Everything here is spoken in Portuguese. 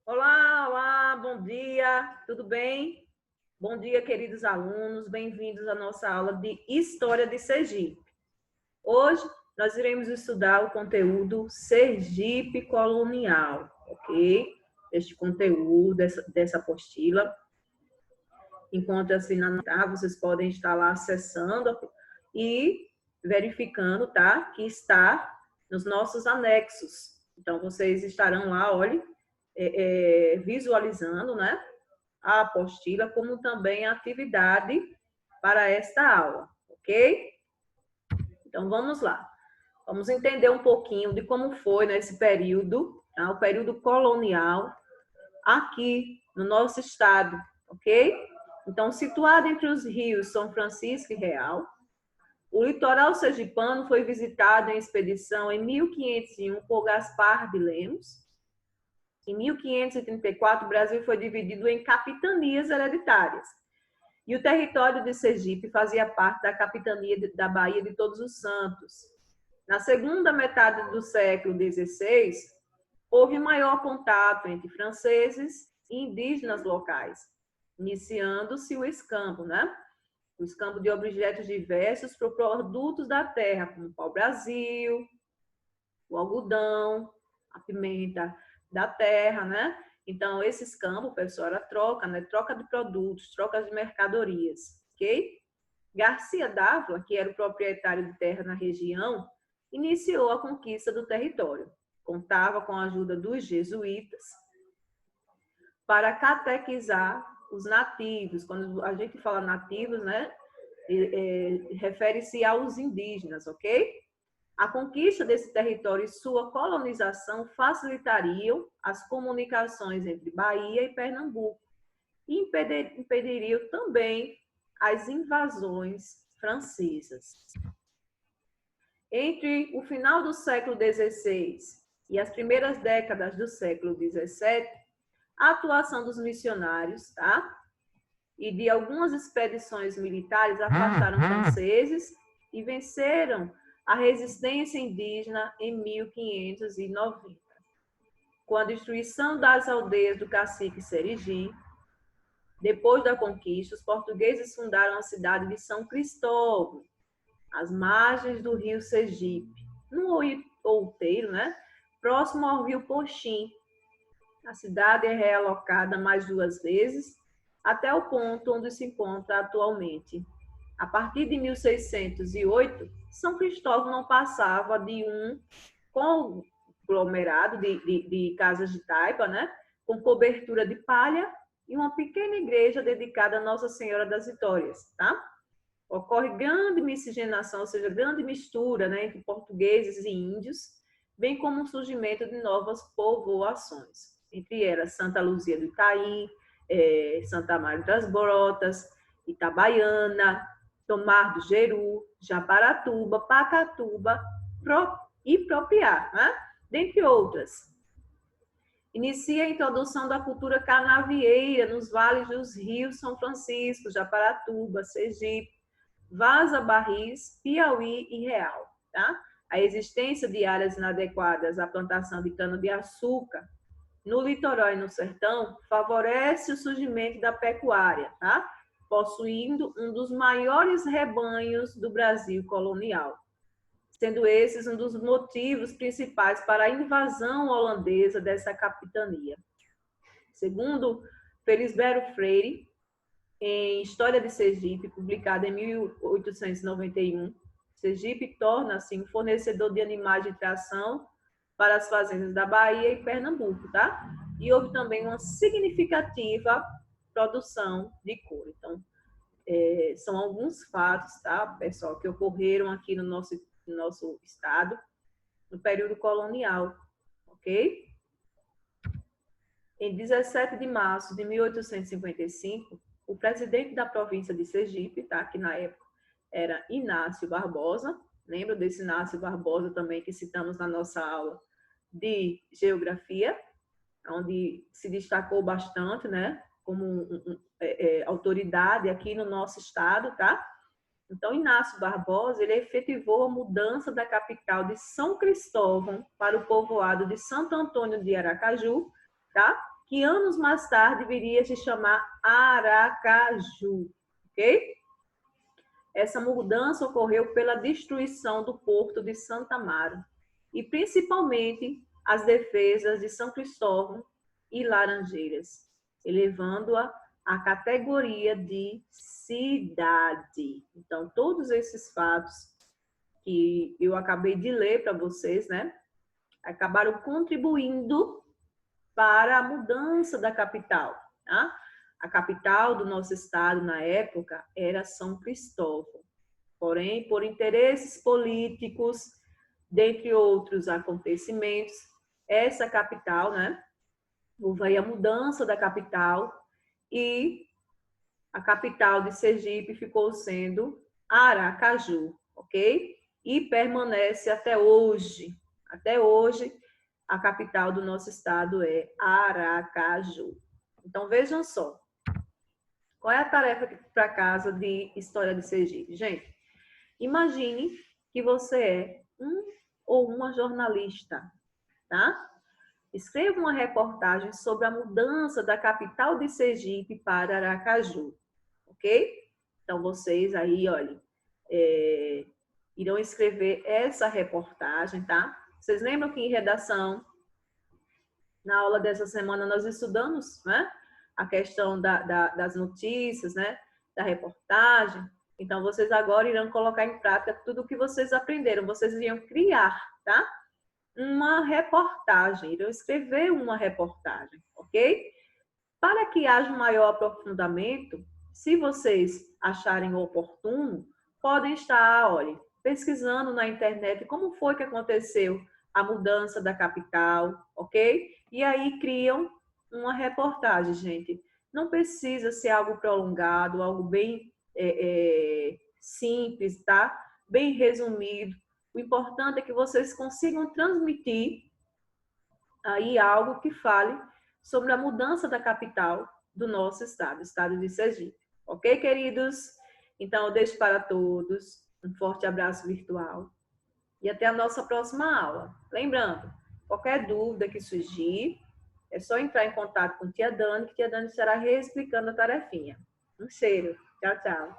Olá, olá, bom dia, tudo bem? Bom dia, queridos alunos, bem-vindos à nossa aula de História de Sergipe. Hoje nós iremos estudar o conteúdo Sergipe Colonial, ok? Este conteúdo, dessa apostila, encontra-se vocês podem estar lá acessando e verificando, tá? Que está nos nossos anexos. Então, vocês estarão lá, olhe, visualizando, né? A apostila, como também a atividade para esta aula, ok? Então, vamos lá. Vamos entender um pouquinho de como foi nesse período, tá? O período colonial, aqui no nosso estado, ok? Então, situado entre os rios São Francisco e Real, o litoral sergipano foi visitado em expedição em 1501 por Gaspar de Lemos. Em 1534, o Brasil foi dividido em capitanias hereditárias. E o território de Sergipe fazia parte da capitania da Baía de Todos os Santos. Na segunda metade do século XVI, houve maior contato entre franceses e indígenas locais, iniciando-se o escambo, né? O escambo de objetos diversos para produtos da terra, como o pau-brasil, o algodão, a pimenta da terra, né? Então, esse escambo, pessoal, era troca, né? Troca de produtos, troca de mercadorias, ok? Garcia Dávila, que era o proprietário de terra na região, iniciou a conquista do território. Contava com a ajuda dos jesuítas para catequizar os nativos. Quando a gente fala nativos, né? Refere-se aos indígenas, ok? A conquista desse território e sua colonização facilitariam as comunicações entre Bahia e Pernambuco e impediriam também as invasões francesas. Entre o final do século XVI e as primeiras décadas do século XVII, a atuação dos missionários, tá? E de algumas expedições militares afastaram franceses e venceram a resistência indígena em 1590. Com a destruição das aldeias do cacique Serigi, depois da conquista, os portugueses fundaram a cidade de São Cristóvão, às margens do rio Sergipe, no outeiro, né? Próximo ao rio Poxim. A cidade é realocada mais 2 vezes, até o ponto onde se encontra atualmente. A partir de 1608, São Cristóvão não passava de um conglomerado de casas de taipa, né? Com cobertura de palha e uma pequena igreja dedicada a Nossa Senhora das Vitórias, tá? Ocorre grande miscigenação, ou seja, grande mistura, né, entre portugueses e índios, bem como o surgimento de novas povoações, entre elas Santa Luzia do Itaim, Santa Maria das Brotas, Itabaiana, Tomar do Jeru, Japaratuba, Pacatuba e Propriá, né? Dentre outras. Inicia a introdução da cultura canavieira nos vales dos rios São Francisco, Japaratuba, Sergipe, Vaza Barris, Piauí e Real. Tá? A existência de áreas inadequadas à plantação de cana-de-açúcar no litoral e no sertão favorece o surgimento da pecuária, tá? Possuindo um dos maiores rebanhos do Brasil colonial, sendo esses um dos motivos principais para a invasão holandesa dessa capitania. Segundo Felisberto Freire, em História de Sergipe, publicada em 1891, Sergipe torna-se um fornecedor de animais de tração para as fazendas da Bahia e Pernambuco, tá? E houve também uma significativa produção de couro. Então, são alguns fatos, tá, pessoal, que ocorreram aqui no nosso estado no período colonial, ok? Em 17 de março de 1855, o presidente da província de Sergipe, tá, que na época era Inácio Barbosa, lembra desse Inácio Barbosa também que citamos na nossa aula de geografia, onde se destacou bastante, né, como autoridade aqui no nosso estado, tá? Então, Inácio Barbosa, ele efetivou a mudança da capital de São Cristóvão para o povoado de Santo Antônio de Aracaju, tá? que anos mais tarde viria a se chamar Aracaju, ok? Essa mudança ocorreu pela destruição do porto de Santa Amaro e principalmente as defesas de São Cristóvão e Laranjeiras, elevando-a à categoria de cidade. Então, todos esses fatos que eu acabei de ler para vocês, né, acabaram contribuindo para a mudança da capital, tá? A capital do nosso estado na época era São Cristóvão. Porém, por interesses políticos, dentre outros acontecimentos, essa capital, né, houve aí a mudança da capital e a capital de Sergipe ficou sendo Aracaju, ok? E permanece até hoje. Até hoje, a capital do nosso estado é Aracaju. Então, vejam só. Qual é a tarefa para casa de História de Sergipe? Gente, imagine que você é um ou uma jornalista, tá? Escreva uma reportagem sobre a mudança da capital de Sergipe para Aracaju, ok? Então, vocês aí, olhem, irão escrever essa reportagem, tá? Vocês lembram que em redação, na aula dessa semana, nós estudamos, né? A questão das notícias, né? Da reportagem. Então, vocês agora irão colocar em prática tudo o que vocês aprenderam. Vocês iriam criar, tá? Uma reportagem, irão escrever uma reportagem, ok? Para que haja um maior aprofundamento, se vocês acharem oportuno, podem estar, olha, pesquisando na internet como foi que aconteceu a mudança da capital, ok? E aí criam uma reportagem, gente. Não precisa ser algo prolongado, algo bem simples, tá? Bem resumido. O importante é que vocês consigam transmitir aí algo que fale sobre a mudança da capital do nosso estado, estado de Sergipe. Ok, queridos? Então, eu deixo para todos um forte abraço virtual e até a nossa próxima aula. Lembrando, qualquer dúvida que surgir, é só entrar em contato com tia Dani, que tia Dani estará reexplicando a tarefinha. Um cheiro. Tchau, tchau.